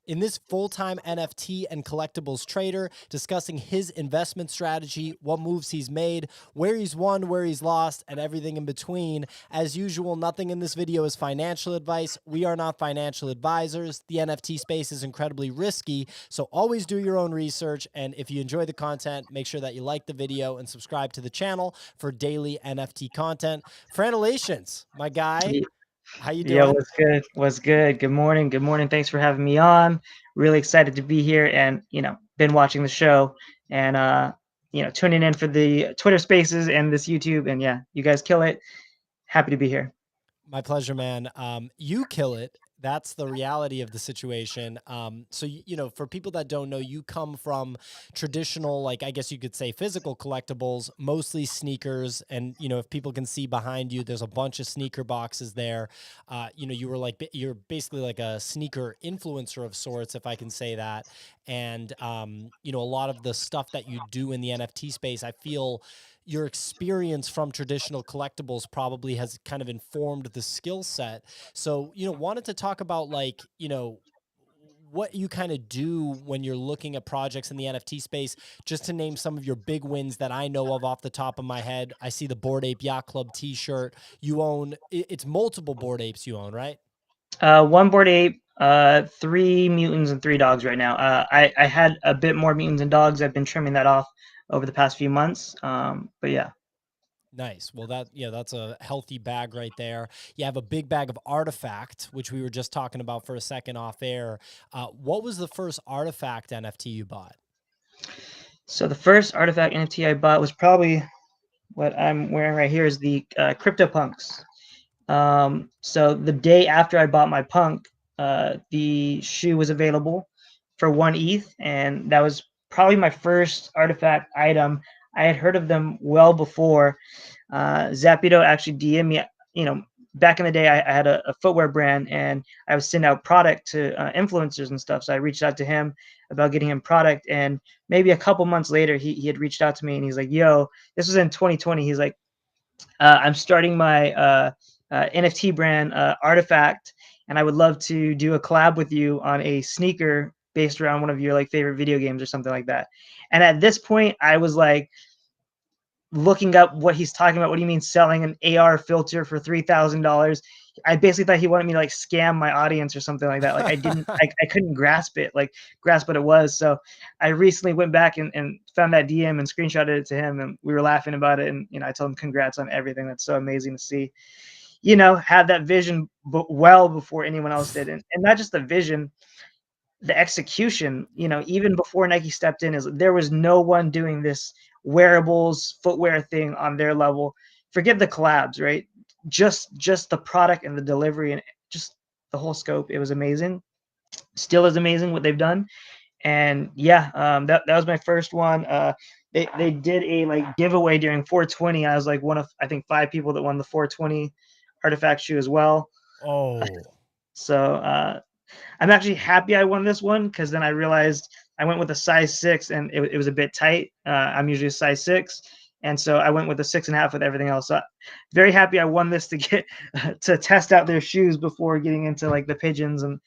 In this full-time NFT and collectibles trader, discussing his investment strategy, what moves he's made, where he's won, where he's lost, and everything in between. As usual, nothing in this video is financial advice. We are not financial advisors. The NFT space is incredibly risky, so always do your own research. And if you enjoy the content, make sure that you like the video and subscribe to the channel for daily NFT content. Franalations, my guy, how you Yeah, doing? what's good? What's good? Good morning. Good morning. Thanks for having me on. Really excited to be here and, been watching the show and, tuning in for the Twitter spaces and this YouTube. And yeah, you guys kill it. Happy to be here. My pleasure, man. You kill it. That's the reality of the situation. So, for people that don't know, you come from traditional, like, I guess you could say physical collectibles, mostly sneakers. And, if people can see behind you, there's a bunch of sneaker boxes there. You're basically like a sneaker influencer of sorts, if I can say that. And, a lot of the stuff that you do in the NFT space, I feel your experience from traditional collectibles probably has kind of informed the skill set. So, wanted to talk about what you kind of do when you're looking at projects in the NFT space, just to name some of your big wins that I know of off the top of my head. I see the Bored Ape Yacht Club t-shirt you own. It's multiple Bored Apes you own, right? One Bored Ape, three mutants and three dogs right now. I had a bit more mutants and dogs. I've been trimming that off over the past few months. But yeah. Nice. Well, that's a healthy bag right there. You have a big bag of Artifact, which we were just talking about for a second off air. What was the first Artifact NFT you bought? So the first Artifact NFT I bought was probably what I'm wearing right here is the CryptoPunks. So the day after I bought my punk, the shoe was available for 1 ETH, and that was probably my first Artifact item. I had heard of them well before. Zapito actually DM'd me. Back in the day, I had a footwear brand, and I was sending out product to influencers and stuff. So I reached out to him about getting him product, and maybe a couple months later, he had reached out to me, and he's like, "Yo, this was in 2020." He's like, I'm starting my NFT brand, Artifact, and I would love to do a collab with you on a sneaker based around one of your like favorite video games or something like that. And at this point, I was like looking up what he's talking about. What do you mean selling an AR filter for $3,000? I basically thought he wanted me to like scam my audience or something like that. Like I couldn't grasp what it was. So I recently went back and found that DM and screenshotted it to him, and we were laughing about it. And I told him congrats on everything. That's so amazing to see. Had that vision well before anyone else did, and not just the vision, the execution. Even before Nike stepped in, is there was no one doing this wearables footwear thing on their level. Forget the collabs, right? Just the product and the delivery and just the whole scope. It was amazing. Still is amazing what they've done. And yeah, that was my first one. They did a like giveaway during 420. I was like one of I think 5 people that won the 420 Artifact shoe as well. Oh, So I'm actually happy I won this one, because then I realized I went with a size 6 and it was a bit tight. I'm usually a size 6. And so I went with a 6.5 with everything else. So very happy I won this to get to test out their shoes before getting into like the pigeons and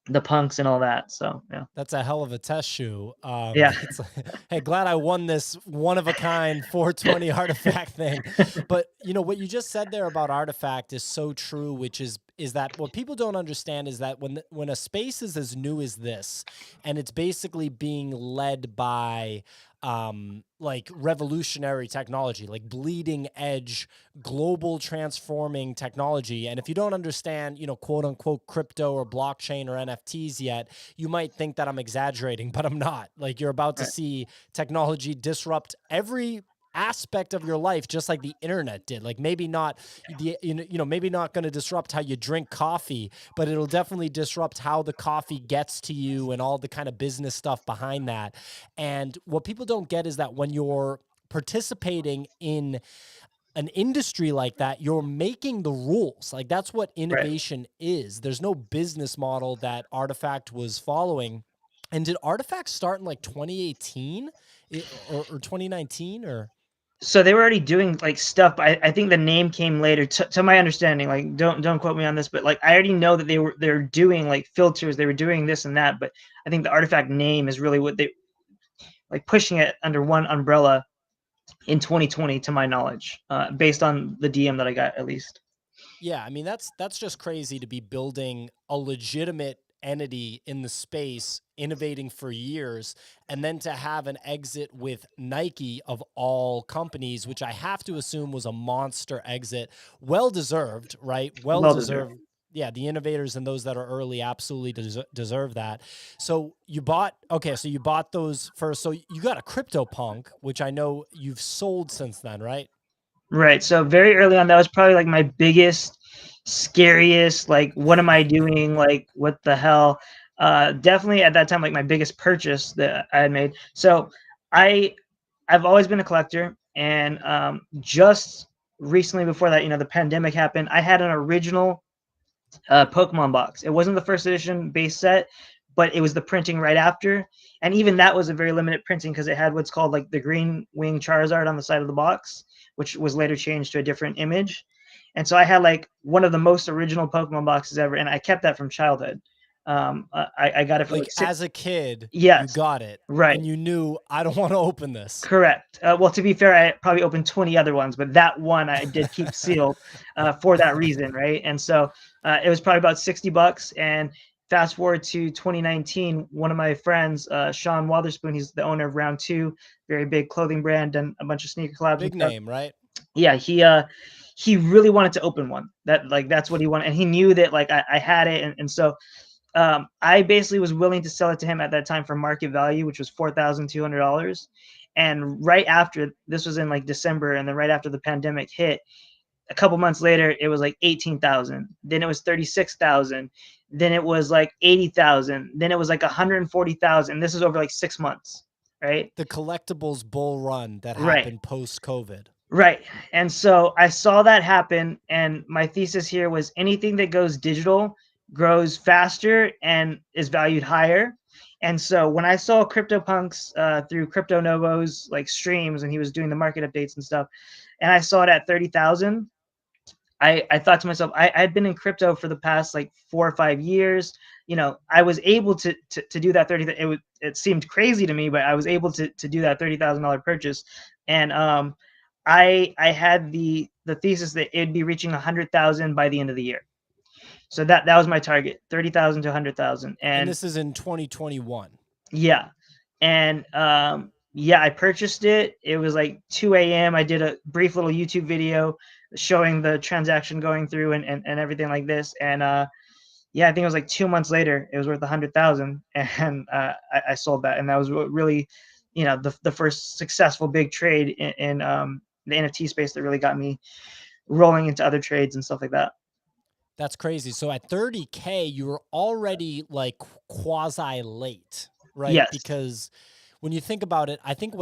the punks and all that. So yeah. that's a hell of a test shoe. Yeah. It's like, hey, glad I won this one of a kind 420 Artifact thing. But what you just said there about Artifact is so true, which is that what people don't understand is that when a space is as new as this, and it's basically being led by like revolutionary technology, like bleeding edge, global transforming technology. And if you don't understand, quote unquote crypto or blockchain or NFTs yet, you might think that I'm exaggerating, but I'm not. Like, you're about to Right. see technology disrupt every aspect of your life, just like the internet did. Like, maybe not maybe not going to disrupt how you drink coffee, but it'll definitely disrupt how the coffee gets to you and all the kind of business stuff behind that. And what people don't get is that when you're participating in an industry like that, you're making the rules. Like, that's what Right. innovation is. There's no business model that Artifact was following. And did Artifact start in like 2018 or 2019 or? So they were already doing like stuff, but I think the name came later to my understanding. Like don't quote me on this, but like I already know that they're doing like filters, they were doing this and that, but I think the artifact name is really what they like pushing it under one umbrella in 2020 to my knowledge, based on the DM that I got at least. Yeah, I mean that's just crazy to be building a legitimate entity in the space, innovating for years, and then to have an exit with Nike of all companies, which I have to assume was a monster exit, well deserved, right? Well Well deserved. deserved. Yeah, the innovators and those that are early absolutely deserve that. So you bought, okay, so you bought those first. So you got a CryptoPunk, which I know you've sold since then, right? Right. So very early on, that was probably like my biggest, scariest, like, what am I doing? Like, what the hell? Definitely at that time, like my biggest purchase that I had made. So I I've always been a collector, and just recently before that, the pandemic happened, I had an original Pokemon box. It wasn't the first edition base set, but it was the printing right after. And even that was a very limited printing because it had what's called like the green wing Charizard on the side of the box, which was later changed to a different image. And so I had like one of the most original Pokemon boxes ever, and I kept that from childhood. I got it for Like like six. as a kid, you Yes, got it right. and you knew I don't want to open this. Correct. Well, to be fair, I probably opened 20 other ones, but that one I did keep sealed for that reason, right? And so it was probably about $60. And fast forward to 2019, one of my friends, Sean Wotherspoon, he's the owner of Round Two, very big clothing brand and a bunch of sneaker collabs and Big stuff. name, right? Yeah, he really wanted to open one. That's what he wanted, and he knew that like I had it, and so I basically was willing to sell it to him at that time for market value, which was $4,200. And right after, this was in like December, and then right after the pandemic hit, a couple months later, it was like 18,000. Then it was 36,000. Then it was like 80,000. Then it was like 140,000. This is over like 6 months, right? The collectibles bull run that Right. happened post COVID. Right. And so I saw that happen. And my thesis here was anything that goes digital grows faster and is valued higher. And so when I saw CryptoPunks through Crypto Novo's like streams, and he was doing the market updates and stuff, and I saw it at 30,000, I thought to myself, I had been in crypto for the past like 4 or 5 years. I was able to do that 30. It seemed crazy to me, but I was able to do that $30,000 purchase. And I had the thesis that it'd be reaching 100,000 by the end of the year. So that was my target, 30,000 to 100,000. And And this is in 2021. yeah, and yeah, I purchased it. It was like 2 a.m. I did a brief little YouTube video showing the transaction going through and everything like this. And yeah, I think it was like 2 months later, it was worth 100,000, and I sold that, and that was what really, the first successful big trade in the NFT space that really got me rolling into other trades and stuff like that. That's crazy. So at 30K, you were already like quasi late, right? Yes. Because when you think about it, I think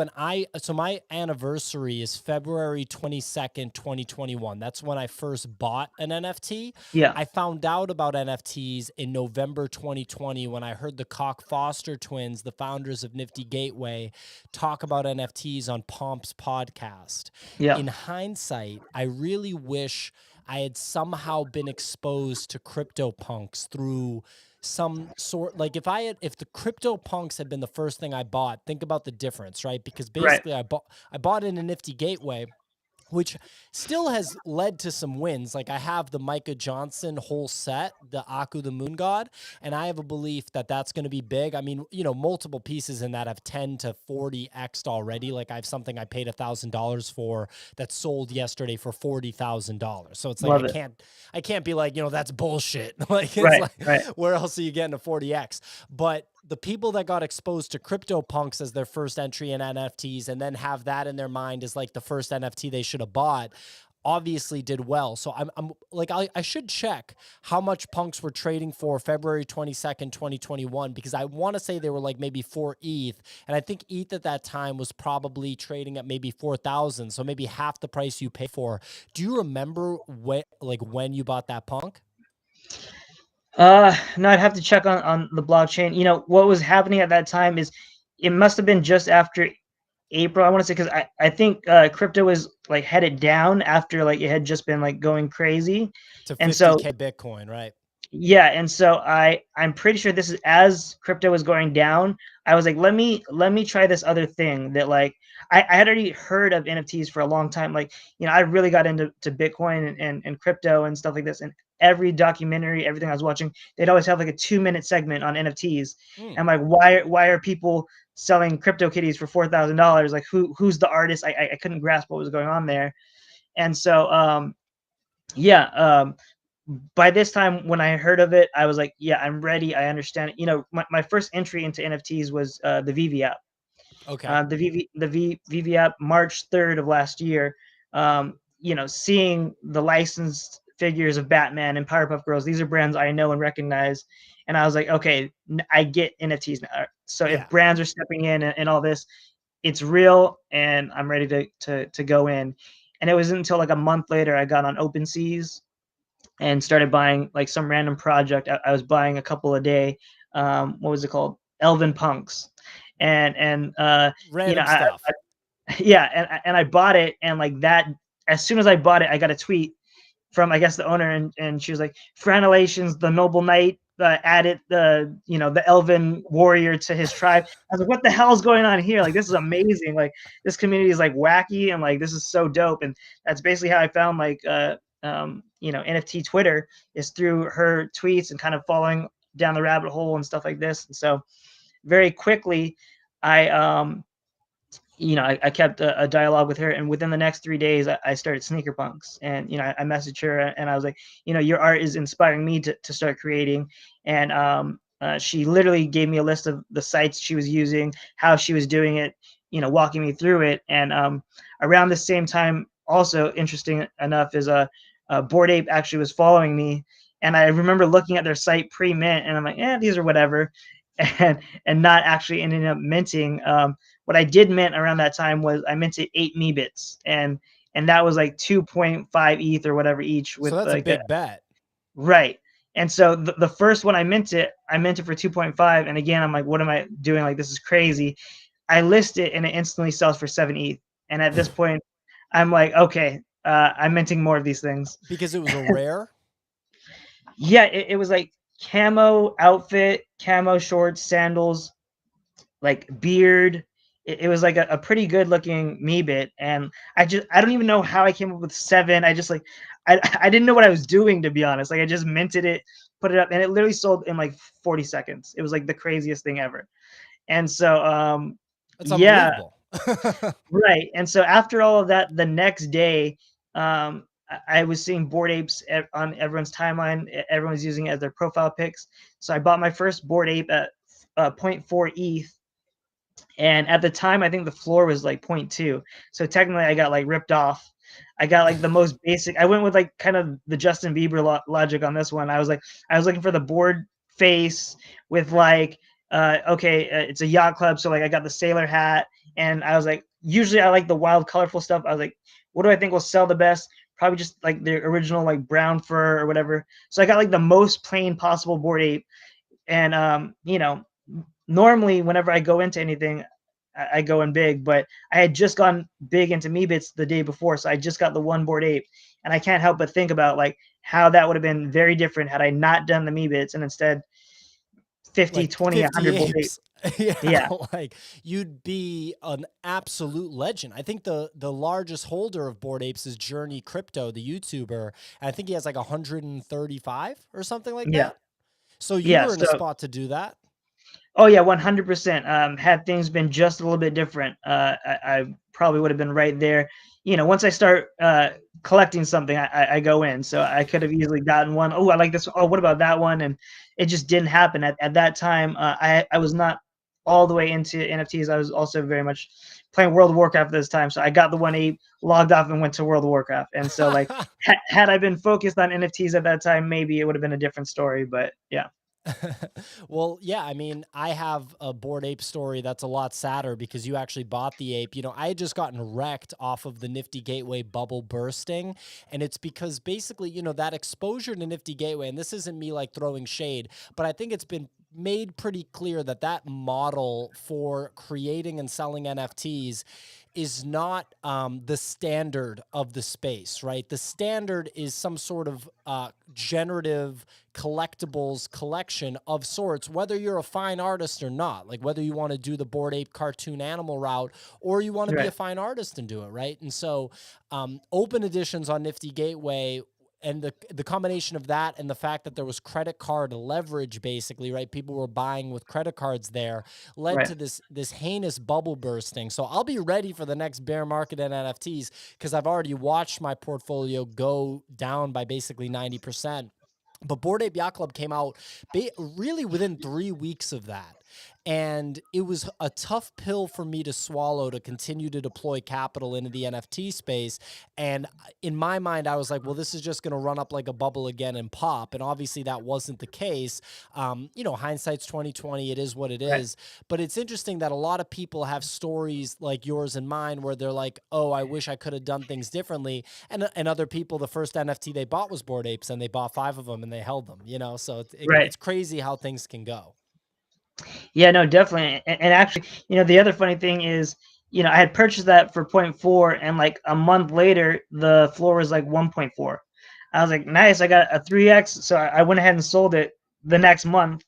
so my anniversary is February 22nd, 2021. That's when I first bought an NFT. Yeah. I found out about NFTs in November 2020 when I heard the Koch Foster twins, the founders of Nifty Gateway, talk about NFTs on Pomp's podcast. Yeah. In hindsight, I really wish I had somehow been exposed to CryptoPunks through some sort, like if the CryptoPunks had been the first thing I bought, think about the difference, right? Because Right. basically I bought in a Nifty Gateway, which still has led to some wins. Like I have the Micah Johnson whole set, the Aku the Moon God, and I have a belief that that's going to be big. I mean, multiple pieces in that have 10 to 40 x'd already. Like I have something I paid $1,000 for that sold yesterday for $40,000. So it's like Love it. I can't be like, that's bullshit. Like it's Right. like, Right. where else are you getting a 40x? But the people that got exposed to CryptoPunks as their first entry in NFTs and then have that in their mind as like the first NFT they should have bought obviously did well. So I'm like, I should check how much punks were trading for February 22nd, 2021, because I want to say they were like maybe 4 ETH. And I think ETH at that time was probably trading at maybe 4,000. So maybe half the price you pay for. Do you remember when you bought that punk? No, I'd have to check on the blockchain. What was happening at that time is it must have been just after April, I want to say, because I think crypto was like headed down after like it had just been like going crazy. To And so 50K Bitcoin, right? yeah, and so I'm pretty sure this is as crypto was going down. I was like, let me try this other thing that like I had already heard of NFTs for a long time. Like, I really got into Bitcoin and crypto and stuff like this. And every documentary, everything I was watching, they'd always have like a 2-minute segment on NFTs. Mm. And I'm like, why are people selling crypto kitties for $4,000? Like who's the artist? I couldn't grasp what was going on there. And so yeah, by this time when I heard of it, I was like, yeah, I'm ready. I understand it. My first entry into NFTs was the VV app. Okay. The VV app, March 3rd of last year. Seeing the licensed figures of Batman and Powerpuff Girls, these are brands I know and recognize. And I was like, okay, I get NFTs now. So if Yeah. brands are stepping in and all this, it's real, and I'm ready to go in. And it wasn't until like a month later I got on OpenSeas and started buying like some random project. I was buying a couple a day. What was it called? Elven Punks, and Random I stuff. yeah, and I bought it, and like that, as soon as I bought it, I got a tweet from I guess the owner, and she was like, "Franalations, the noble knight, added the elven warrior to his tribe." I was like, "What the hell is going on here? Like, this is amazing! Like, this community is like wacky, and like this is so dope." And that's basically how I found like NFT Twitter, is through her tweets and kind of following down the rabbit hole and stuff like this. And so very quickly, I I kept a dialogue with her, and within the next 3 days, I started Sneaker Punks, and I messaged her, and I was like, your art is inspiring me to start creating, and she literally gave me a list of the sites she was using, how she was doing it, walking me through it, and around the same time, also interesting enough, is Bored Ape actually was following me, and I remember looking at their site pre-mint, and I'm like, these are whatever, and not actually ending up minting. What I did mint around that time was I minted 8 Meebits, and that was like 2.5 ETH or whatever each So with that's a like a big bet. right. And so the first one I minted for 2.5, and again I'm like, what am I doing? Like, this is crazy. I list it and it instantly sells for 7 ETH. And at this point, I'm like, okay, I'm minting more of these things. Because it was a rare. Yeah, it was like camo outfit, camo shorts, sandals, like beard. It was like a pretty good looking me bit, and I don't even know how I came up with 7. I just like I didn't know what I was doing, to be honest. Like, I just minted it, put it up, and it literally sold in like 40 seconds. It was like the craziest thing ever. And so That's yeah, unbelievable. right. And so after all of that, the next day, I was seeing Bored Apes on everyone's timeline. Everyone was using it as their profile pics. So I bought my first Bored Ape at zero point 0.4 ETH. And at the time, I think the floor was like zero point 0.2. So technically, I got like ripped off. I got like the most basic. I went with like kind of the Justin Bieber logic on this one. I was looking for the board face with like, okay, it's a yacht club. So like, I got the sailor hat, and I was like, usually I like the wild, colorful stuff. I was like, what do I think will sell the best? Probably just like the original like brown fur or whatever. So I got like the most plain possible Bored Ape, and normally whenever I go into anything, I go in big, but I had just gone big into Meebits the day before, so I just got the one Bored Ape, and I can't help but think about like how that would have been very different had I not done the Meebits and instead 50, Like 20, 50 100 Bored Ape. apes. Yeah, Yeah, like you'd be an absolute legend. I think the largest holder of Bored Apes is Journey Crypto, the YouTuber. I think he has like 135 or something like yeah, that. So you yeah. were in a So spot to do that. oh yeah, 100%. Had things been just a little bit different, I probably would have been right there. Once I start collecting something, I go in. So I could have easily gotten one. Oh, I like this. Oh, what about that one? And it just didn't happen at that time. I was not all the way into NFTs. I was also very much playing World of Warcraft at this time. So I got the 1 ape, logged off, and went to World of Warcraft. And so like, had I been focused on NFTs at that time, maybe it would have been a different story. But yeah. Well, yeah, I mean, I have a Bored Ape story that's a lot sadder because you actually bought the ape. I had just gotten wrecked off of the Nifty Gateway bubble bursting. And it's because basically, that exposure to Nifty Gateway, and this isn't me like throwing shade, but I think it's been made pretty clear that that model for creating and selling NFTs is not the standard of the space, right? The standard is some sort of generative collectibles collection of sorts, whether you're a fine artist or not, like whether you want to do the Bored Ape cartoon animal route or you want to be a Right. fine artist and do it, right? And so open editions on Nifty Gateway and the combination of that and the fact that there was credit card leverage, basically, right? People were buying with credit cards there, led Right. to this heinous bubble bursting. So I'll be ready for the next bear market in NFTs because I've already watched my portfolio go down by basically 90%. But Bored Ape Yacht Club came out really within 3 weeks of that. And it was a tough pill for me to swallow to continue to deploy capital into the NFT space. And in my mind, I was like, well, this is just going to run up like a bubble again and pop. And obviously that wasn't the case. Hindsight's 2020. It is what it Right. is. But it's interesting that a lot of people have stories like yours and mine where they're like, oh, I wish I could have done things differently. And other people, the first NFT they bought was Bored Apes and they bought 5 of them and they held them, So Right. it's crazy how things can go. Yeah, no, definitely. And actually, the other funny thing is, I had purchased that for 0.4, and like a month later, the floor was like 1.4. I was like, nice, I got a 3x. So I went ahead and sold it the next month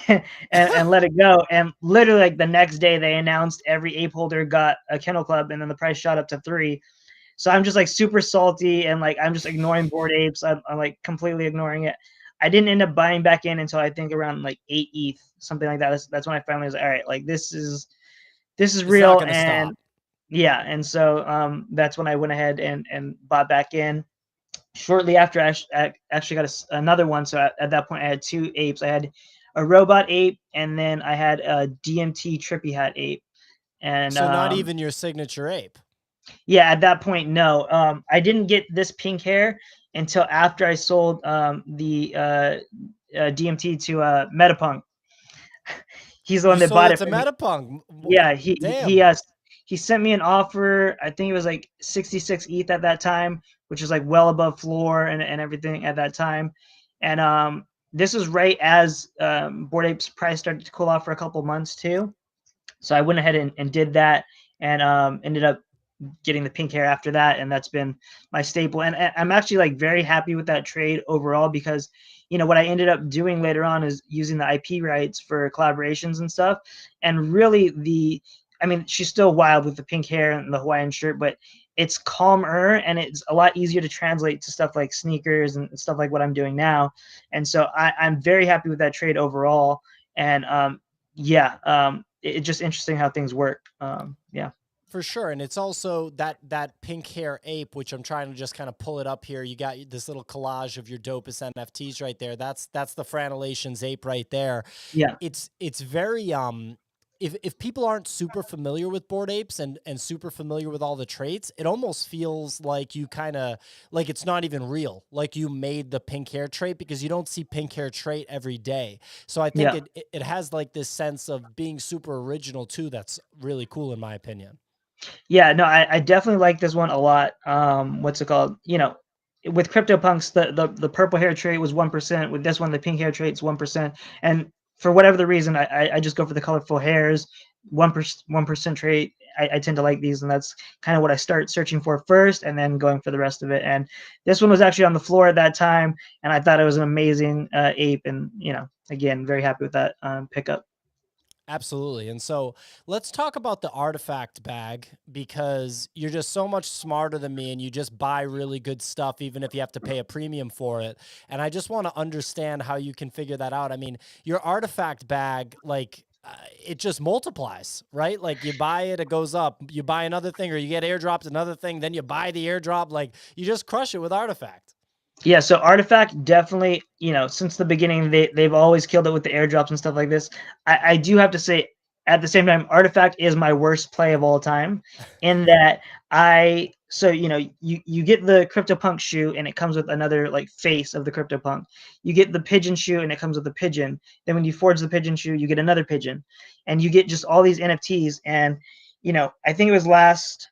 and let it go. And literally, like the next day, they announced every ape holder got a Kennel Club, and then the price shot up to 3. So I'm just like super salty, and like I'm just ignoring Bored Apes. I'm like completely ignoring it. I didn't end up buying back in until I think around like 8 ETH, something like that. That's when I finally was like, all right, like this is It's not real. going to And stop. yeah, and so that's when I went ahead and bought back in. Shortly after, I actually got another one. So at that point, I had 2 apes. I had a robot ape, and then I had a DMT trippy hat ape. And So not even your signature ape. yeah, at that point, no. I didn't get this pink hair until after I sold the DMT to Metapunk. He's the You one that sold bought it it to for me. Metapunk. Yeah, Damn. he sent me an offer. I think it was like 66 ETH at that time, which is like well above floor and everything at that time. And this was right as Bored Ape's price started to cool off for a couple months too. So I went ahead and did that, and ended up getting the pink hair after that, and that's been my staple. And I'm actually like very happy with that trade overall, because what I ended up doing later on is using the IP rights for collaborations and stuff. And really, she's still wild with the pink hair and the Hawaiian shirt, but it's calmer and it's a lot easier to translate to stuff like sneakers and stuff like what I'm doing now. And so I'm very happy with that trade overall. And it's just interesting how things work. Yeah. For sure. And it's also that pink hair ape, which I'm trying to just kind of pull it up here. You got this little collage of your dopest NFTs right there. That's the Franalations ape right there. Yeah. It's very if people aren't super familiar with Bored Apes and super familiar with all the traits, it almost feels like you kind of like it's not even real. Like you made the pink hair trait because you don't see pink hair trait every day. So I think Yeah. it has like this sense of being super original too. That's really cool in my opinion. Yeah, no, I definitely like this one a lot. What's it called? With CryptoPunks, the purple hair trait was 1%. With this one, the pink hair trait is 1%. And for whatever the reason, I just go for the colorful hairs. 1% trait. I tend to like these, and that's kind of what I start searching for first, and then going for the rest of it. And this one was actually on the floor at that time, and I thought it was an amazing ape. And again, very happy with that pickup. Absolutely. And so let's talk about the artifact bag because you're just so much smarter than me and you just buy really good stuff, even if you have to pay a premium for it. And I just want to understand how you can figure that out. I mean, your artifact bag, it just multiplies, right? Like you buy it, it goes up. You buy another thing, or you get airdropped another thing, then you buy the airdrop. Like you just crush it with artifact. Yeah, so Artifact definitely, since the beginning, they've always killed it with the airdrops and stuff like this. I do have to say, at the same time, Artifact is my worst play of all time, in that you get the CryptoPunk shoe and it comes with another like face of the CryptoPunk. You get the pigeon shoe and it comes with a pigeon. Then when you forge the pigeon shoe, you get another pigeon, and you get just all these NFTs. And I think it was last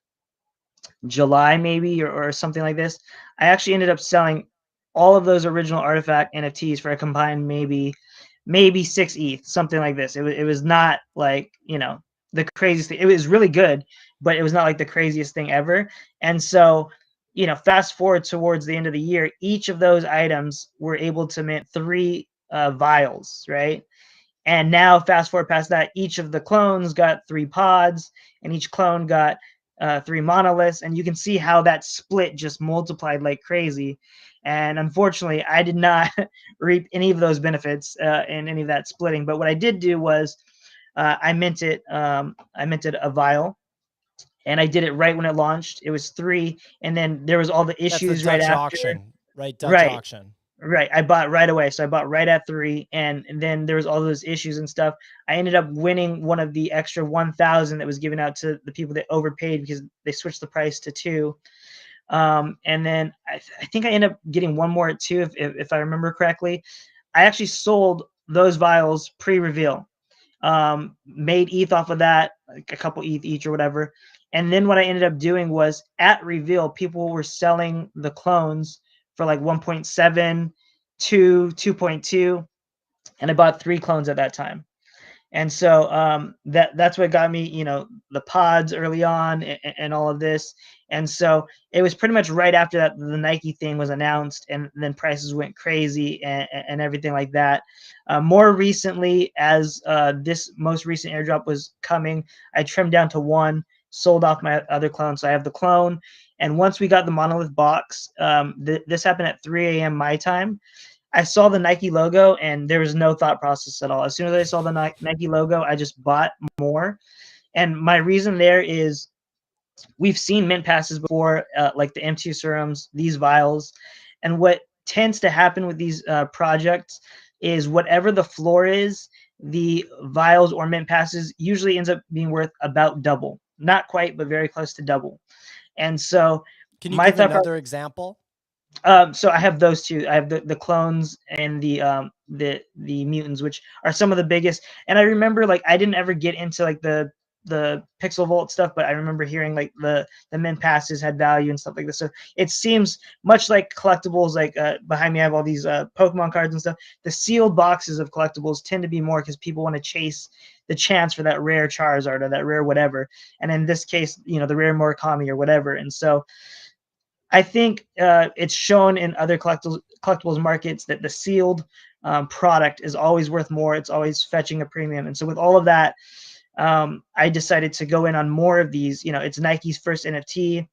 July maybe, or something like this. I actually ended up selling all of those original Artifact NFTs for a combined maybe maybe 6 ETH, something like this. It was not like, the craziest thing. It was really good, but it was not like the craziest thing ever. And so, fast forward towards the end of the year, each of those items were able to mint 3 vials, right? And now, fast forward past that, each of the clones got 3 pods, and each clone got 3 monoliths. And you can see how that split just multiplied like crazy. And unfortunately, I did not reap any of those benefits in any of that splitting. But what I did do was I minted a vial, and I did it right when it launched. It was 3, and then there was all the That's the issues right Dutch after. auction, right? Dutch Right. auction. Right. I bought right away. So I bought right at 3, and then there was all those issues and stuff. I ended up winning one of the extra 1,000 that was given out to the people that overpaid because they switched the price to 2. And then I think I ended up getting one more at 2, if I remember correctly. I actually sold those vials pre-reveal. Made ETH off of that, like a couple ETH each or whatever. And then what I ended up doing was at reveal, people were selling the clones for like 1.7, 2.2, and I bought 3 clones at that time. And so that's what got me, the pods early on, and all of this. And so it was pretty much right after that the Nike thing was announced, and then prices went crazy, and everything like that. More recently, as this most recent airdrop was coming, I trimmed down to 1, sold off my other clone. So I have the clone. And once we got the monolith box, this happened at 3 a.m. my time. I saw the Nike logo and there was no thought process at all. As soon as I saw the Nike logo, I just bought more. And my reason there is we've seen mint passes before, like the M2 serums, these vials. And what tends to happen with these projects is whatever the floor is, the vials or mint passes usually ends up being worth about double. Not quite, but very close to double. And so Can you my give thought process. another example? So I have those 2. I have the clones and the mutants, which are some of the biggest. And I remember, like, I didn't ever get into like the pixel vault stuff, but I remember hearing like the mint passes had value and stuff like this. So it seems much like collectibles. Like behind me, I have all these Pokemon cards and stuff. The sealed boxes of collectibles tend to be more because people want to chase the chance for that rare Charizard or that rare whatever. And in this case, the rare Murakami or whatever. And so I think it's shown in other collectibles markets that the sealed product is always worth more. It's always fetching a premium. And so with all of that, I decided to go in on more of these. It's Nike's first NFT.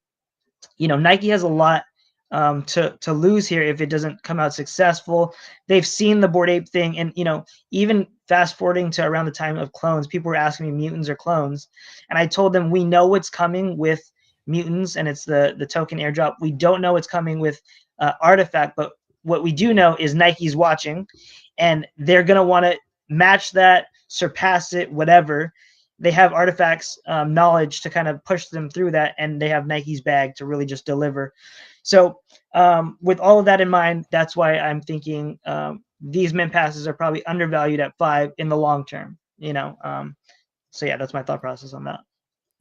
Nike has a lot to lose here if it doesn't come out successful. They've seen the Bored Ape thing, and even fast forwarding to around the time of clones, people were asking me mutants or clones, and I told them we know what's coming with mutants, and it's the token airdrop. We don't know what's coming with artifact, but what we do know is Nike's watching, and they're gonna want to match that, surpass it, whatever. They have artifacts knowledge to kind of push them through that, and they have Nike's bag to really just deliver. So with all of that in mind, that's why I'm thinking these mint passes are probably undervalued at 5 in the long term. So yeah, that's my thought process on that.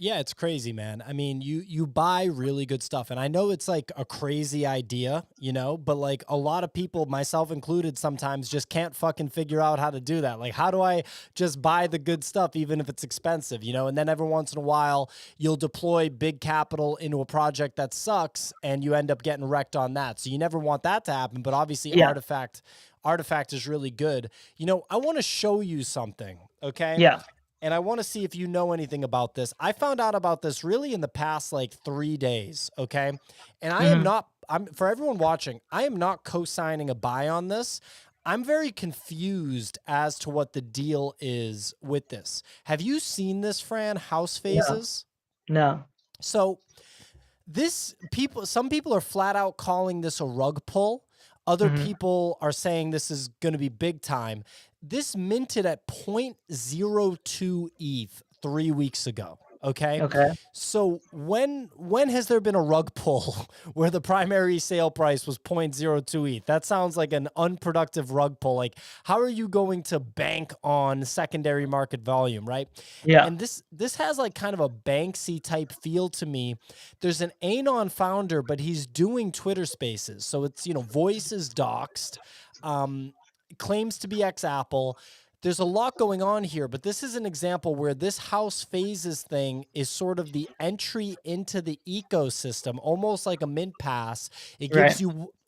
Yeah, it's crazy, man. I mean, you buy really good stuff, and I know it's like a crazy idea, but like a lot of people, myself included, sometimes just can't fucking figure out how to do that. Like, how do I just buy the good stuff even if it's expensive, And then every once in a while, you'll deploy big capital into a project that sucks, and you end up getting wrecked on that. So you never want that to happen. But obviously, Yeah. Artifact is really good. I want to show you something, okay? Yeah. And I want to see if you know anything about this. I found out about this really in the past like 3 days, okay? And Hmm. I'm for everyone watching, I am not co-signing a buy on this. I'm very confused as to what the deal is with this. Have you seen this, Fran? House No. phases? No. So some people are flat out calling this a rug pull. Other Hmm. people are saying this is going to be big time. This minted at 0.02 ETH 3 weeks ago. Okay. Okay. So when has there been a rug pull where the primary sale price was 0.02 ETH? That sounds like an unproductive rug pull. Like, how are you going to bank on secondary market volume, right? Yeah. And this has like kind of a Banksy type feel to me. There's an Anon founder, but he's doing Twitter Spaces, so it's voice is doxed. claims to be ex-Apple. There's a lot going on here, but this is an example where this house phases thing is sort of the entry into the ecosystem, almost like a mint pass. Right.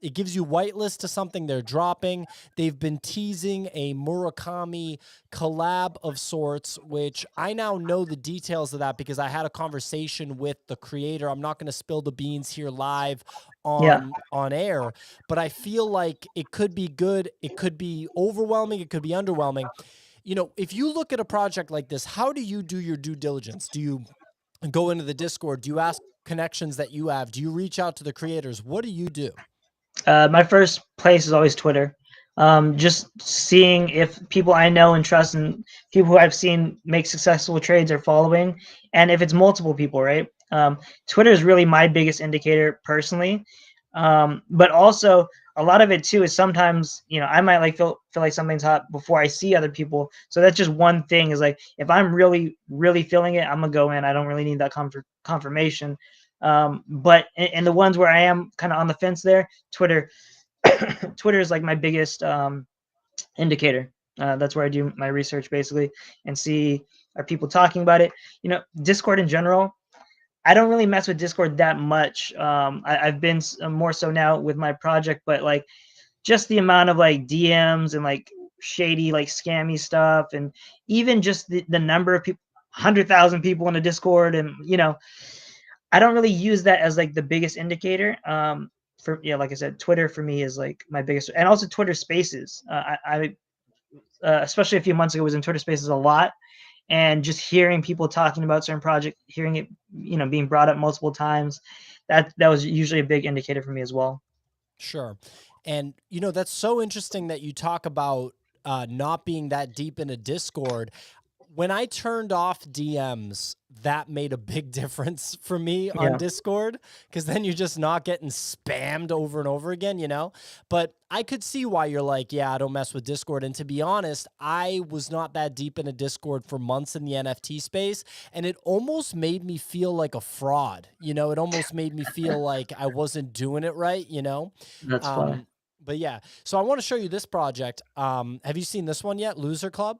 It gives you whitelist to something they're dropping. They've been teasing a Murakami collab of sorts, which I now know the details of that because I had a conversation with the creator. I'm not going to spill the beans here live Yeah. on air, but I feel like it could be good. It could be overwhelming. It could be underwhelming. You know, if you look at a project like this, how do you do your due diligence? Do you go into the Discord? Do you ask connections that you have? Do you reach out to the creators? What do you do? My first place is always Twitter. Just seeing if people I know and trust and people who I've seen make successful trades are following, and if it's multiple people, right? Twitter is really my biggest indicator personally. But also a lot of it too is sometimes, you know, I might like feel like something's hot before I see other people. So that's just one thing is like if I'm really feeling it, I'm gonna go in. I don't really need that confirmation. But in the ones where I am kind of on the fence there, Twitter, Twitter is like my biggest indicator. That's where I do my research basically and see are people talking about it. You know, Discord in general. I don't really mess with Discord that much. I've been more so now with my project, but like just the amount of like DMs and like shady, like scammy stuff, and even just the number of people, 100,000 people in a Discord, and you know, I don't really use that as like the biggest indicator. For yeah, like I said, Twitter for me is like my biggest, and also Twitter Spaces. I especially a few months ago was in Twitter Spaces a lot, and just hearing people talking about certain project, hearing it, you know, being brought up multiple times, that was usually a big indicator for me as well. Sure. And, you know, that's so interesting that you talk about not being that deep in a Discord. When I turned off DMs, that made a big difference for me on Yeah, Discord because then you're just not getting spammed over and over again, you know? But I could see why you're like, yeah, I don't mess with Discord. And to be honest, I was not that deep in a Discord for months in the NFT space. And it almost made me feel like a fraud. You know, it almost made me feel like I wasn't doing it right, you know? that's funny. Um, but yeah, so I want to show you this project. Have you seen this one yet? Loser Club?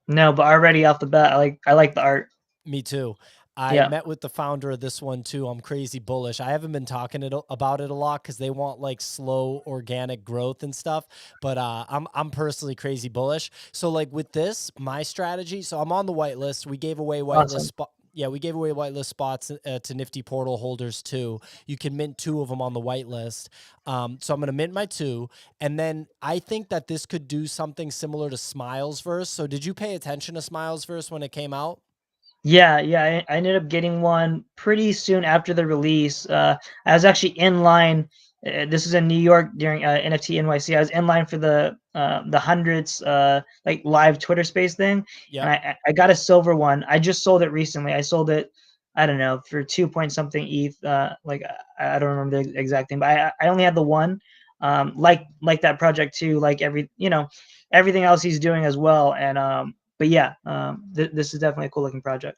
No, but already off the bat, I like the art. Me too. I Yeah, met with the founder of this one too. I'm crazy bullish. I haven't been talking about it a lot because they want like slow organic growth and stuff. But I'm personally crazy bullish. So like with this, my strategy. So I'm on the whitelist. We gave away whitelist awesome. spot. Yeah, we gave away whitelist spots to Nifty Portal holders too. You can mint 2 of them on the whitelist. So I'm going to mint my 2. And then I think that this could do something similar to Smiles Verse. So did you pay attention to Smiles Verse when it came out? Yeah, yeah. I ended up getting one pretty soon after the release. I was actually in line. This was in New York during NFT NYC. I was in line for the hundreds like live Twitter Space thing, and Yep. I got a silver one. I just sold it recently. I sold it, I don't know, for 2 point something ETH. Like I don't remember the exact thing, but I only had the one. Like that project too. Like everything else he's doing as well. And but yeah, this is definitely a cool looking project.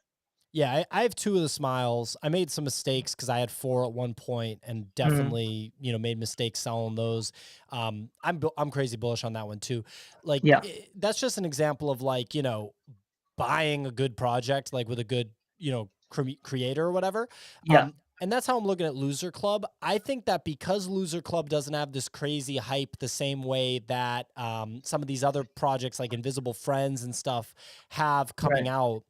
Yeah, I have 2 of the Smiles. I made some mistakes because I had 4 at one point and Mhm. definitely, you know, made mistakes selling those. I'm crazy bullish on that one too. Like Yeah, that's just an example of like, you know, buying a good project like with a good, you know, creator or whatever. yeah, And that's how I'm looking at Loser Club. I think that because Loser Club doesn't have this crazy hype the same way that some of these other projects like Invisible Friends and stuff have coming right. out,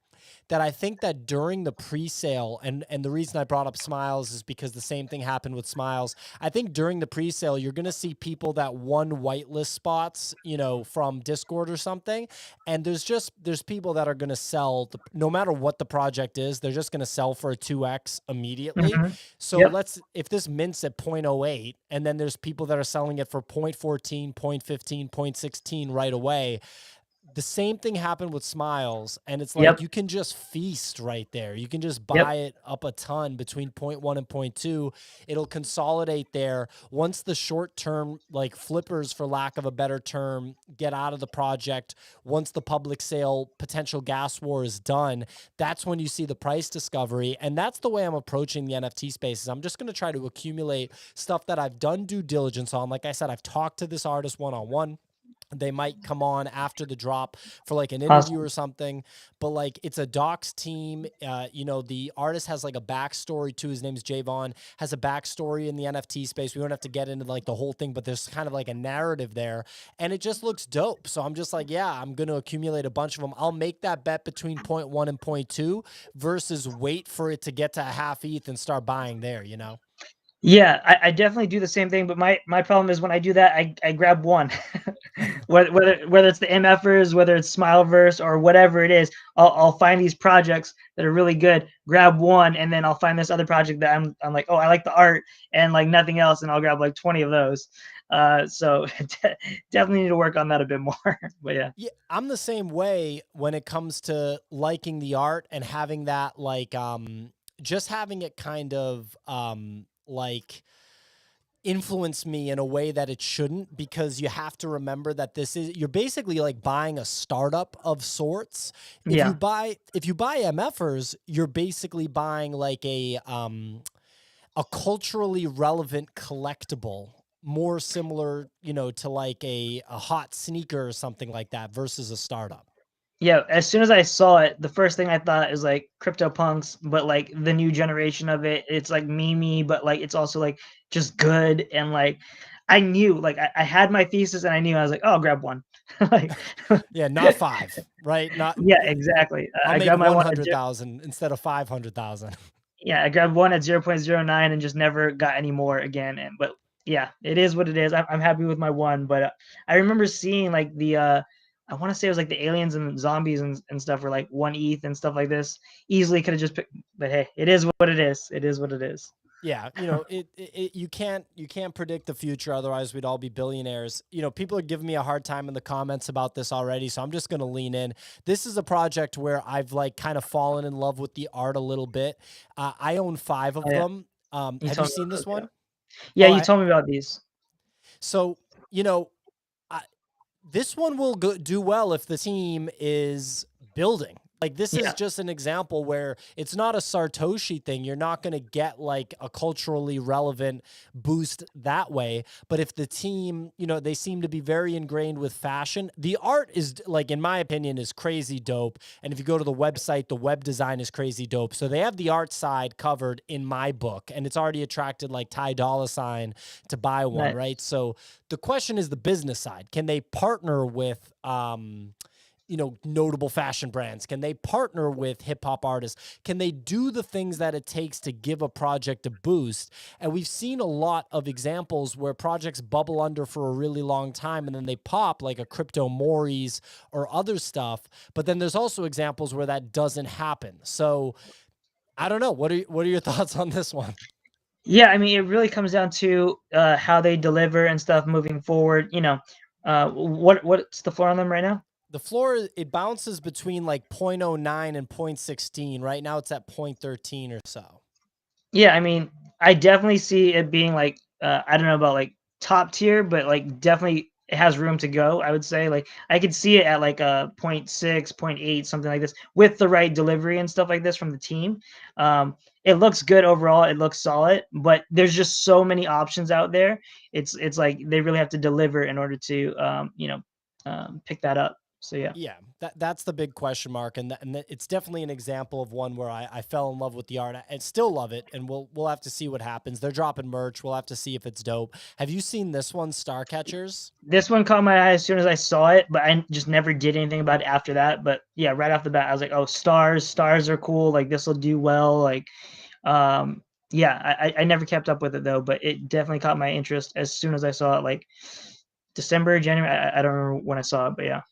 that I think that during the pre-sale, and the reason I brought up Smiles is because the same thing happened with Smiles. I think during the pre-sale, you're going to see people that won whitelist spots, you know, from Discord or something, and there's people that are going to sell no matter what the project is, they're just going to sell for a 2x immediately. Mhm. So Yep, let's if this mints at 0.08 and then there's people that are selling it for 0.14, 0.15, 0.16 right away, the same thing happened with Smiles, and it's like yep, you can just feast right there. You can just buy yep, it up a ton between point 0.1 and point 0.2. It'll consolidate there. Once the short term, like flippers, for lack of a better term, get out of the project, once the public sale potential gas war is done, that's when you see the price discovery. And that's the way I'm approaching the NFT spaces. I'm just going to try to accumulate stuff that I've done due diligence on. Like I said, I've talked to this artist one on one. They might come on after the drop for like an interview Awesome. or something, but like it's a docs team. You know, the artist has like a backstory too. His name's Javon, has a backstory in the NFT space. We don't have to get into like the whole thing, but there's kind of like a narrative there, and it just looks dope. So I'm just like, yeah, I'm going to accumulate a bunch of them. I'll make that bet between point one and point two versus wait for it to get to a half ETH and start buying there, you know? Yeah, I definitely do the same thing, but my problem is when I do that, I grab one. Whether it's the MFers, whether it's Smileverse or whatever it is, I'll find these projects that are really good, grab one, and then I'll find this other project that I'm like, oh, I like the art and like nothing else, and I'll grab like 20 of those. So definitely need to work on that a bit more. But yeah. Yeah, I'm the same way when it comes to liking the art and having that like just having it kind of like influence me in a way that it shouldn't, because you have to remember that this is, you're basically like buying a startup of sorts. Yeah. If you buy MFers, you're basically buying like a culturally relevant collectible, more similar, you know, to like a hot sneaker or something like that versus a startup. Yeah, as soon as I saw it, the first thing I thought is like CryptoPunks, but like the new generation of it. It's like memey, but like it's also like just good. And like I knew, like I had my thesis and I knew I was like, oh, I'll grab one. Like Yeah, not five, right? Not yeah, exactly. I'll I make grabbed my one at 100,000 instead of 500,000. yeah, I grabbed one at 0.09 and just never got any more again. And but yeah, it is what it is. I'm happy with my one, but I remember seeing like the I want to say it was like the aliens and zombies and stuff were like 1 ETH and stuff like this. Easily could have just picked, but hey, it is what it is. It is what it is. Yeah, you know, you can't predict the future, otherwise we'd all be billionaires. You know, people are giving me a hard time in the comments about this already, so I'm just going to lean in. This is a project where I've like kind of fallen in love with the art a little bit. I own 5 Oh of yeah, them. you Have you told me seen about this those. Yeah, one? yeah, Oh, you told me about these. so, you know, I, this one will do well if the team is building. Like this is Yeah, just an example where it's not a Sartoshi thing. You're not going to get like a culturally relevant boost that way. But if the team, you know, they seem to be very ingrained with fashion. The art is like, in my opinion, is crazy dope. And if you go to the website, the web design is crazy dope. So they have the art side covered in my book, and it's already attracted like Ty Dolla Sign to buy one, right? nice. So the question is the business side. Can they partner with you know, notable fashion brands? Can they partner with hip hop artists? Can they do the things that it takes to give a project a boost? And we've seen a lot of examples where projects bubble under for a really long time and then they pop, like a Crypto Maury's or other stuff. But then there's also examples where that doesn't happen. So I don't know. What are your thoughts on this one? Yeah, I mean, it really comes down to how they deliver and stuff moving forward. You know, what's the floor on them right now? The floor, it bounces between like 0.09 and 0.16. Right now it's at 0.13 or so. Yeah, I mean, I definitely see it being like I don't know about like top tier, but like definitely it has room to go. I would say like I could see it at like a point 0.6, point 0.8, something like this, with the right delivery and stuff like this from the team. It looks good overall. It looks solid, but there's just so many options out there. It's like they really have to deliver in order to pick that up. So yeah. Yeah, that's the big question mark, and it's definitely an example of one where I fell in love with the art and still love it, and we'll have to see what happens. They're dropping merch. We'll have to see if it's dope. Have you seen this one, Star Catchers? This one caught my eye as soon as I saw it, but I just never did anything about it after that. But yeah, right off the bat, I was like, "Oh, stars are cool. Like this will do well." Like, yeah, I never kept up with it though, but it definitely caught my interest as soon as I saw it. Like December, January. I don't remember when I saw it, but yeah.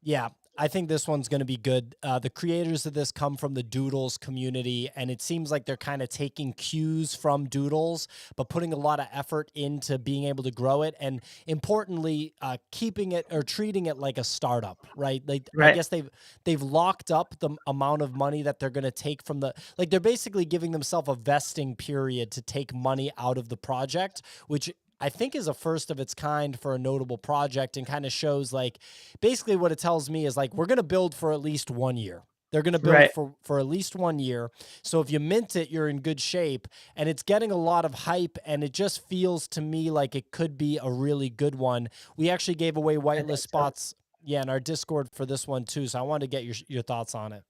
Yeah, I think this one's going to be good. The creators of this come from the Doodles community, and it seems like they're kind of taking cues from Doodles, but putting a lot of effort into being able to grow it, and importantly, keeping it or treating it like a startup, right? Like I Right. guess they've locked up the amount of money that they're going to take from the, like they're basically giving themselves a vesting period to take money out of the project, which I think is a first of its kind for a notable project, and kind of shows like basically what it tells me is like we're going to build for at least 1 year. They're going to build Right. for at least 1 year. So if you mint it, you're in good shape, and it's getting a lot of hype. And it just feels to me like it could be a really good one. We actually gave away I whitelist think so. spots, yeah, in our Discord for this one too. So I wanted to get your thoughts on it.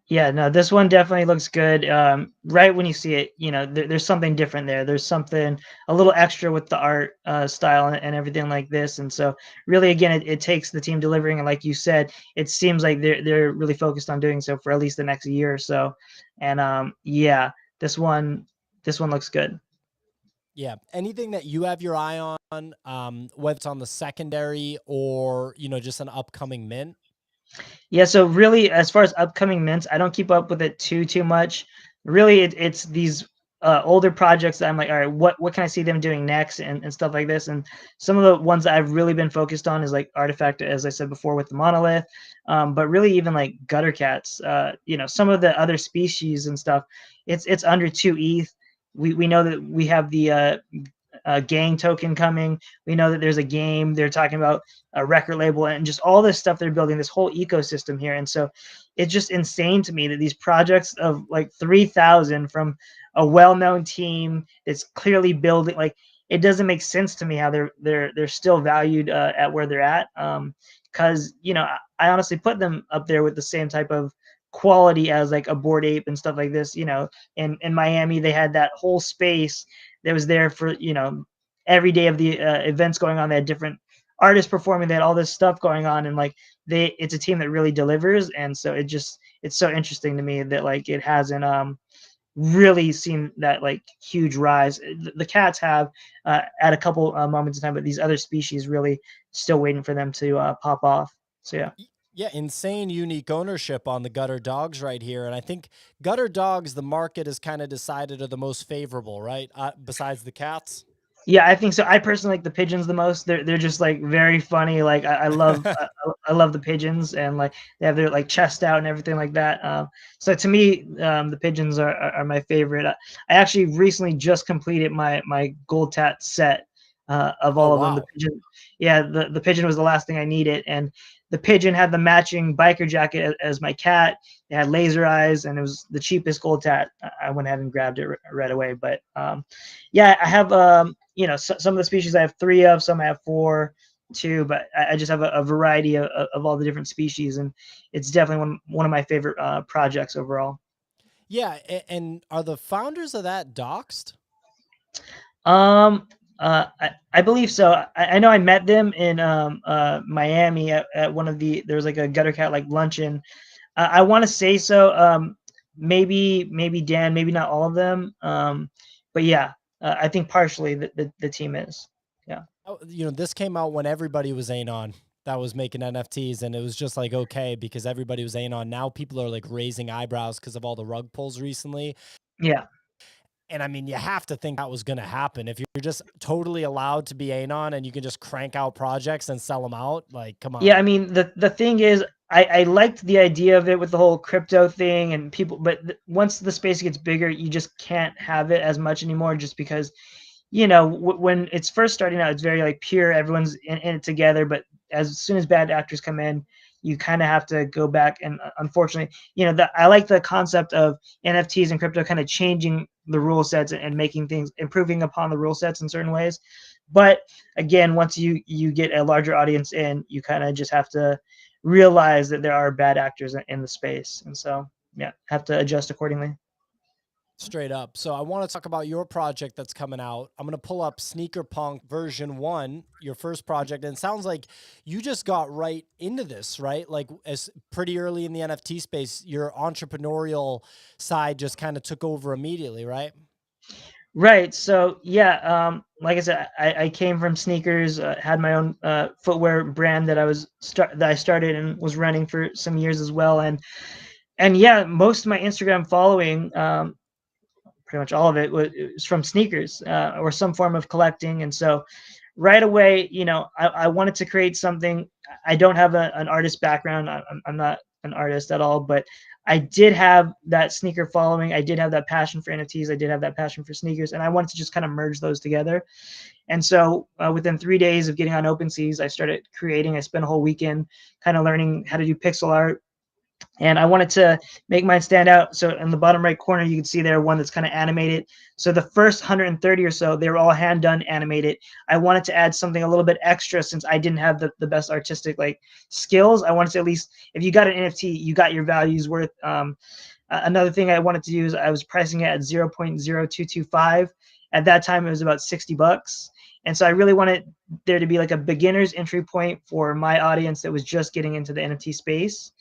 Yeah, no, this one definitely looks good. Right when you see it, there's something different there. There's something a little extra with the art style and everything like this. And so, really, again, it takes the team delivering. And like you said, it seems like they're really focused on doing so for at least the next year or so. And yeah, this one this one looks good. Yeah. Anything that you have your eye on, whether it's on the secondary or, just an upcoming mint? Yeah, so really, as far as upcoming mints, I don't keep up with it too much. Really, it's these older projects that I'm like, all right, what can I see them doing next, and stuff like this. And some of the ones that I've really been focused on is like Artifact, as I said before, with the monolith. But really, even like gutter cats, some of the other species and stuff, it's under 2 ETH. We know that we have the gang token coming. We know that there's a game. They're talking about a record label and just all this stuff they're building, this whole ecosystem here. And so it's just insane to me that these projects of like 3,000 from a well-known team that's clearly building, like, it doesn't make sense to me how they're still valued at where they're at. Because I honestly put them up there with the same type of quality as like a Bored Ape and stuff like this. In Miami, they had that whole space that was there for every day of the events going on. They had different artists performing. They had all this stuff going on, and like it's a team that really delivers. And so it's so interesting to me that like it hasn't really seen that like huge rise. The cats have at a couple moments in time, but these other species really still waiting for them to pop off. So yeah. Yeah, insane unique ownership on the gutter dogs right here. And I think gutter dogs, the market has kind of decided are the most favorable, right? Besides the cats. Yeah, I think so. I personally like the pigeons the most. They're just like very funny. Like I love I love the pigeons, and like they have their like chest out and everything like that. So to me, the pigeons are my favorite. I actually recently just completed my gold tat set of Oh, all of them. The wow. pigeon, yeah, the pigeon was the last thing I needed, and the pigeon had the matching biker jacket as my cat. It had laser eyes, and it was the cheapest gold tat. I went ahead and grabbed it right away. But yeah, I have some of the species I have 3 of, some I have 4, 2, but I just have a variety of all the different species, and it's definitely one of my favorite projects overall. Yeah. And are the founders of that doxed? Um, I believe so. I know I met them in Miami at one of there was like a gutter cat like luncheon. I want to say so. Maybe Dan, maybe not all of them. But yeah, I think partially the team is. Yeah. Oh, this came out when everybody was Anon that was making NFTs, and it was just like, okay, because everybody was Anon. Now people are like raising eyebrows because of all the rug pulls recently. Yeah. And I mean, you have to think that was going to happen. If you're just totally allowed to be Anon and you can just crank out projects and sell them out, like, come Yeah, I on. mean, the thing is, I liked the idea of it with the whole crypto thing and people, but once the space gets bigger, you just can't have it as much anymore, just because when it's first starting out, it's very like pure, everyone's in it together. But as soon as bad actors come in, you kind of have to go back. And unfortunately, I like the concept of NFTs and crypto kind of changing the rule sets and making things, improving upon the rule sets in certain ways. But again, once you get a larger audience in, you kind of just have to realize that there are bad actors in the space. And so yeah, have to adjust accordingly. Straight up. So I want to talk about your project that's coming out. I'm going to pull up Sneaker Punk version 1, your first project. And it sounds like you just got right into this, right? Like as pretty early in the NFT space, your entrepreneurial side just kind of took over immediately, right? Right. So yeah, like I said, I came from sneakers, had my own footwear brand that that I started and was running for some years as well. And yeah, most of my Instagram following, pretty much all of it was from sneakers or some form of collecting. And so right away, I wanted to create something. I don't have an artist background. I'm not an artist at all, but I did have that sneaker following. I did have that passion for NFTs. I did have that passion for sneakers, and I wanted to just kind of merge those together. And so within 3 days of getting on OpenSeas, I started creating. I spent a whole weekend kind of learning how to do pixel art, and I wanted to make mine stand out. So in the bottom right corner, you can see there one that's kind of animated. So the first 130 or so, they were all hand done animated. I wanted to add something a little bit extra since I didn't have the best artistic like skills. I wanted to at least, if you got an NFT, you got your values worth. Another thing I wanted to do is I was pricing it at 0.0225. At that time, it was about 60 bucks. And so I really wanted there to be like a beginner's entry point for my audience that was just getting into the NFT space.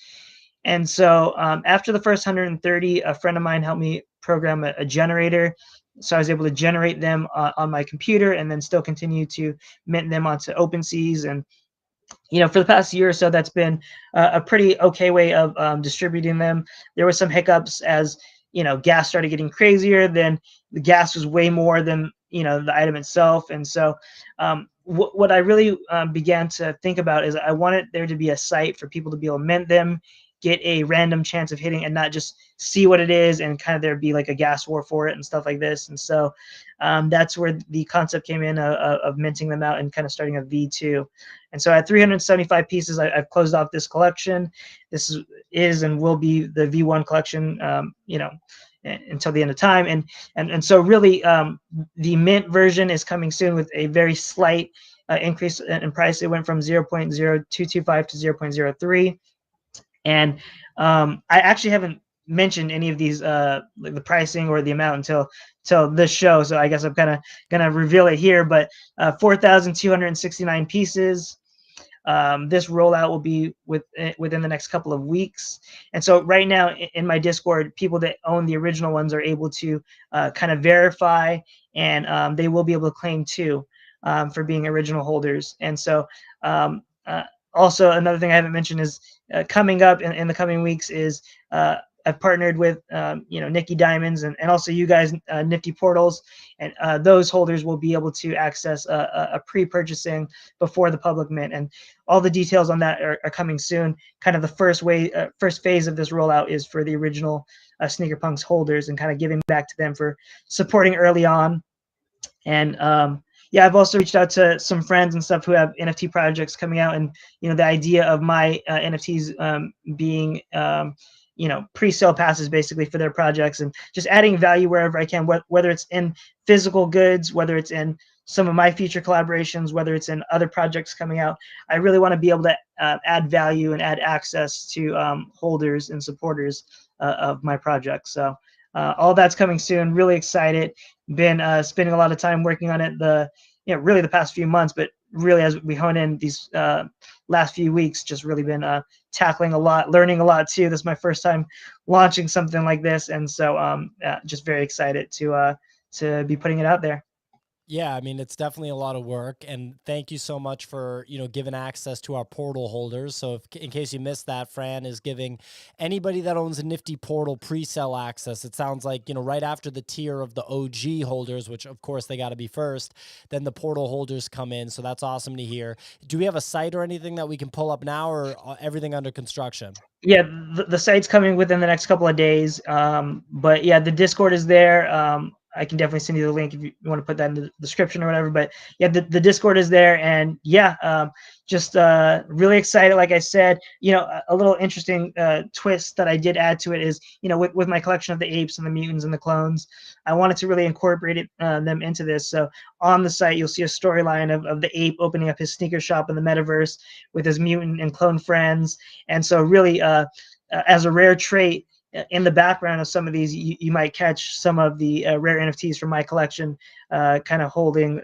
And so after the first 130, a friend of mine helped me program a generator. So I was able to generate them on my computer and then still continue to mint them onto OpenSeas. And, for the past year or so, that's been a pretty okay way of distributing them. There were some hiccups as, gas started getting crazier. Then the gas was way more than, the item itself. And so what I really began to think about is I wanted there to be a site for people to be able to mint them, get a random chance of hitting, and not just see what it is and kind of there be like a gas war for it and stuff like this. And so that's where the concept came in of minting them out and kind of starting a V2. And so at 375 pieces, I've closed off this collection. This is and will be the V1 collection, until the end of time. And so really the mint version is coming soon with a very slight increase in price. It went from 0.0225 to 0.03. And I actually haven't mentioned any of these like the pricing or the amount until this show. So I guess I'm kind of gonna reveal it here. But 4,269 pieces. This rollout will be within the next couple of weeks. And so right now in my Discord, people that own the original ones are able to kind of verify, and they will be able to claim too for being original holders. And so also another thing I haven't mentioned is coming up in the coming weeks is I've partnered with Nikki Diamonds and also you guys, Nifty Portals, and those holders will be able to access a pre-purchasing before the public mint, and all the details on that are coming soon. Kind of the first phase of this rollout is for the original Sneaker Punks holders and kind of giving back to them for supporting early on. And yeah, I've also reached out to some friends and stuff who have NFT projects coming out, and the idea of my NFTs being pre-sale passes basically for their projects, and just adding value wherever I can, whether it's in physical goods, whether it's in some of my future collaborations, whether it's in other projects coming out. I really want to be able to add value and add access to holders and supporters of my projects. So all that's coming soon. Really excited. Been spending a lot of time working on it really the past few months, but really as we hone in these last few weeks, just really been tackling a lot, learning a lot too. This is my first time launching something like this, and so just very excited to be putting it out there. Yeah, I mean, it's definitely a lot of work, and thank you so much for, giving access to our portal holders. So if, in case you missed that, Fran is giving anybody that owns a Nifty portal pre-sale access. It sounds like, right after the tier of the OG holders, which of course they got to be first, then the portal holders come in. So that's awesome to hear. Do we have a site or anything that we can pull up now, or everything under construction? Yeah, the site's coming within the next couple of days. But yeah, the Discord is there. I can definitely send you the link if you want to put that in the description or whatever. But yeah, the Discord is there, and yeah, just really excited. Like I said, a little interesting twist that I did add to it is, with my collection of the apes and the mutants and the clones, I wanted to really incorporate them into this. So on the site, you'll see a storyline of the ape opening up his sneaker shop in the metaverse with his mutant and clone friends. And so really, as a rare trait, in the background of some of these, you might catch some of the rare NFTs from my collection, kind of holding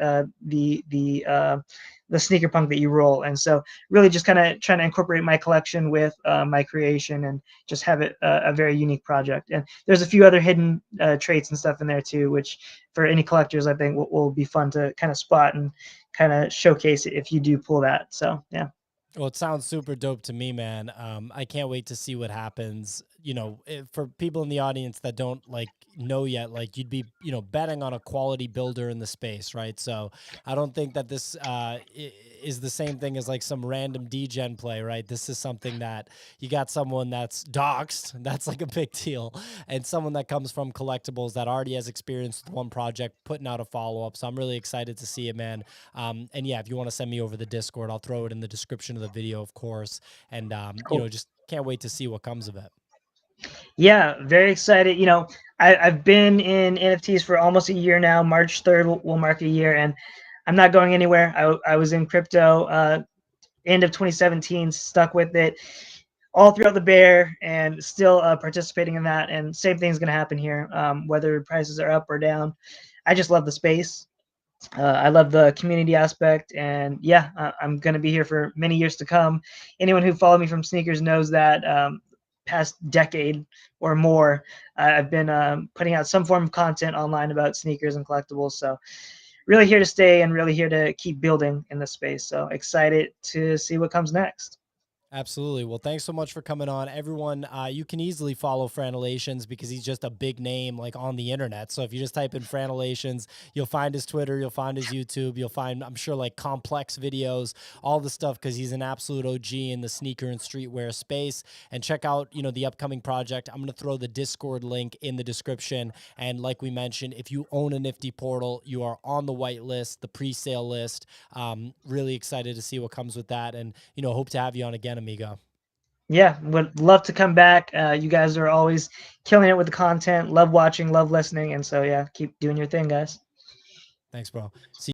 the sneaker punk that you roll. And so really just kind of trying to incorporate my collection with my creation and just have it a very unique project. And there's a few other hidden traits and stuff in there too, which for any collectors, I think will be fun to kind of spot and kind of showcase it if you do pull that. So yeah. Well, it sounds super dope to me, man. I can't wait to see what happens, for people in the audience that don't like know yet, like you'd be, betting on a quality builder in the space, right? So I don't think that this is the same thing as like some random degen play, right? This is something that you got someone that's doxed, that's like a big deal, and someone that comes from collectibles that already has experience with one project, putting out a follow up. So I'm really excited to see it, man. And yeah, if you want to send me over the Discord, I'll throw it in the description of the video, of course. And Cool. just can't wait to see what comes of it. Yeah, very excited. I've been in NFTs for almost a year now. March 3rd will mark a year, and I'm not going anywhere. I was in crypto end of 2017, stuck with it all throughout the bear, and still participating in that. And same thing's going to happen here, whether prices are up or down. I just love the space. I love the community aspect, and yeah, I'm going to be here for many years to come. Anyone who followed me from sneakers knows that past decade or more, I've been putting out some form of content online about sneakers and collectibles. So really here to stay and really here to keep building in this space. So excited to see what comes next. Absolutely. Well, thanks so much for coming on. Everyone, you can easily follow Franalations because he's just a big name like on the internet. So if you just type in Franalations, you'll find his Twitter, you'll find his YouTube, you'll find, I'm sure, like complex videos, all the stuff, because he's an absolute OG in the sneaker and streetwear space. And check out, the upcoming project. I'm going to throw the Discord link in the description. And like we mentioned, if you own a Nifty portal, you are on the white list, the pre-sale list. Really excited to see what comes with that. And, hope to have you on again, amigo. Yeah, would love to come back. You guys are always killing it with the content. Love watching, love listening. And so, yeah, keep doing your thing, guys. Thanks, bro. See